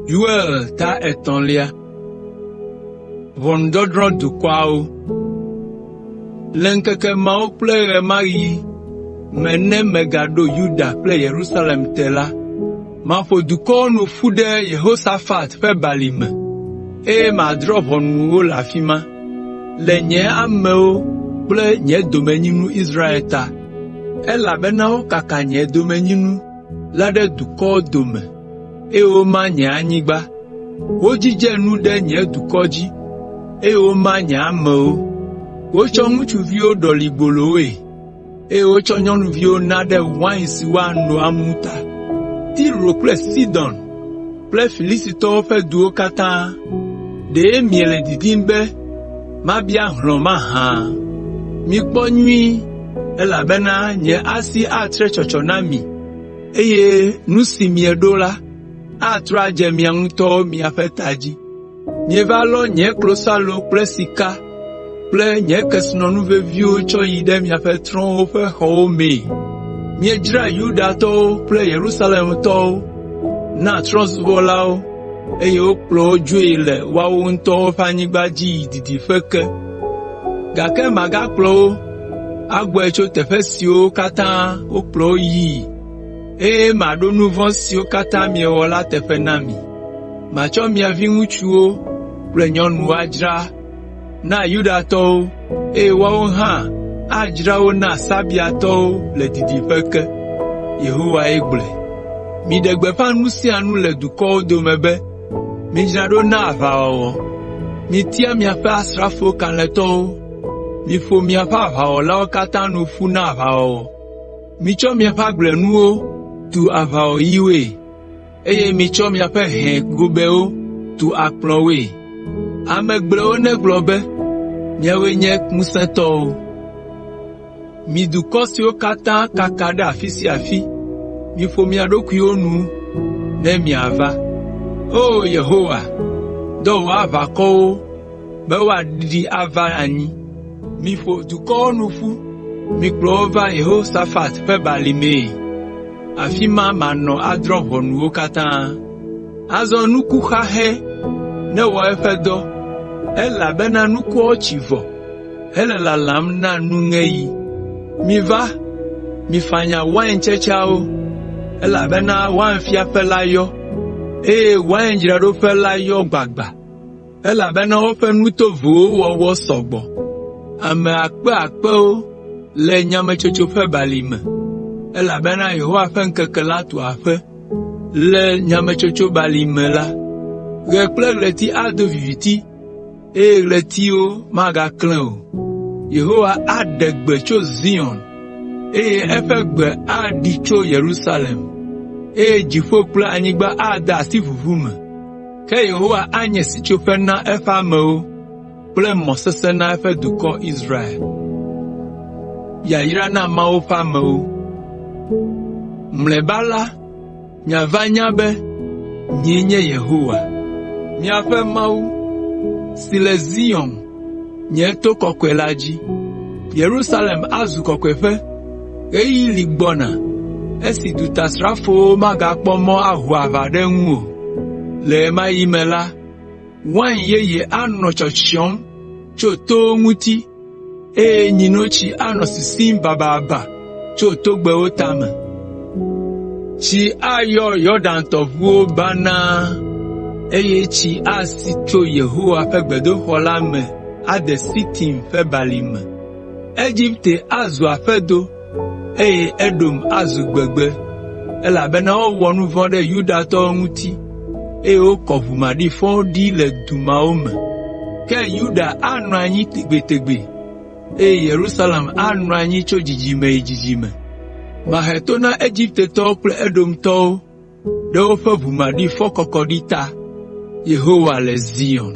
Joël ta etonlia. Vondodro du kwao. Lenkeke mao ple remari. Mene megado Yuda ple Jerusalem tela. Mafo duko no fude Yehoshaphat fe balime. Ma drop onu la fima. Lenye ameo ple nye domeninu Israel ta. La benao kaka nye domeninu. Lade duko dome. O ma nye anyigba. Ojije nu de nye dukoji. O ma nye ameo. O chonguchuvio doligbolowe. O chonyonuvio nade wine siwa no amuta. Tiro ple Sidon. Ple Filisito fe duo kata. De miele didimbe. Mabia hloma ha. Mikpo nui. Elabena nye asi atre chochonami. Nusi miedola. Atra jemiang to mi afetaji. Nye valo nye klosalo ple sika. Ple nye kesnonu vevio cho yide mi afetron ofe home. Nye jira Yuda to ple Jerusalem to. Na transvolao. Oklo juile wa unto fanyigbaji didi feke. Gake maga klo. Agwe cho tefesio kata oklo yi. Madonu vonsio kata miewola tefenami. Macho miavi nguchuo, prenyon wajra. Na Yuda to, wao ha, ajra o na sabia to, le didi feke. Yehowa egle. Mi degbe fan musi anu le duko do mebe. Mi jrado na avao. Mi tia mi afa asrafo kan le to. Mi fo mi afa avao la kata no fu na avao. Mi cho mi afa glenuo. Tu avao iwe. Mi cho mi ape hen gubeo. Tu akplowe. Amegbleo ne globe. Miawe nye museto. Mi du kosio kata kakada afisi afi. Mi fo mi adoku yonu. Ne mi ava. Yehowa. Do ava ko. Bewa didi ava ani. Mi fo du ko nufu. Mi klova Yehoshaphat fe balime. Afima mano adrobo nuwo kata. Azo nuku hahe. Ne wa efedo. Ela bena nuku ochivo. Hele la lamna nungeyi. Mi va. Mi fanya wine chechao. Ela bena wine fia felayo. Wine jirado felayo gbagba. Ela bena ofe nuto vuo wowo sogbo. Ame akpe o. Le nyame chocho fe balime. Elabena Yehowa fe nkeke la tu afe. Le nyame chocho balime la. Gekple gleti ado viviti. Gleti o maga klen o. Yehowa adegbe cho Zion. Efe gbe adi cho Jerusalem. Jifo kple anyigba ada asi vuvume. Ke Yehowa anyesi cho fe na efe ame o. Kple mosese na efe duko Israel. Yayira na ma o fe ame o. Mlebala, nyavanya be, nyenye Yehowa. Miafe mau, sile Zion, nyeto kokwelaji. Jerusalem azu kokwefe, ligbona. Esi dutasrafo magakpomo ahu avadengu. Le ma imela, wan yeye ano chochion, choto nguti. Nyinochi ano sisim bababa. Cho togbe otame. Chi ayo Yordan tovuo bana. Chi asi cho Yehowa fegbedo holame. Ade sitim fe balime. Egypte azu afedo. Edom azu gbegbe. Elabena o wonu vonde Yuda to nguti. O kovumadi fondi le dumaome. Ke Yuda anu anyi tegbe. Jerusalem anu anyi cho jijime. Mahetona Egypte to ple Edom to. De ofe vumadi fokokodita. Yehowa le Zion.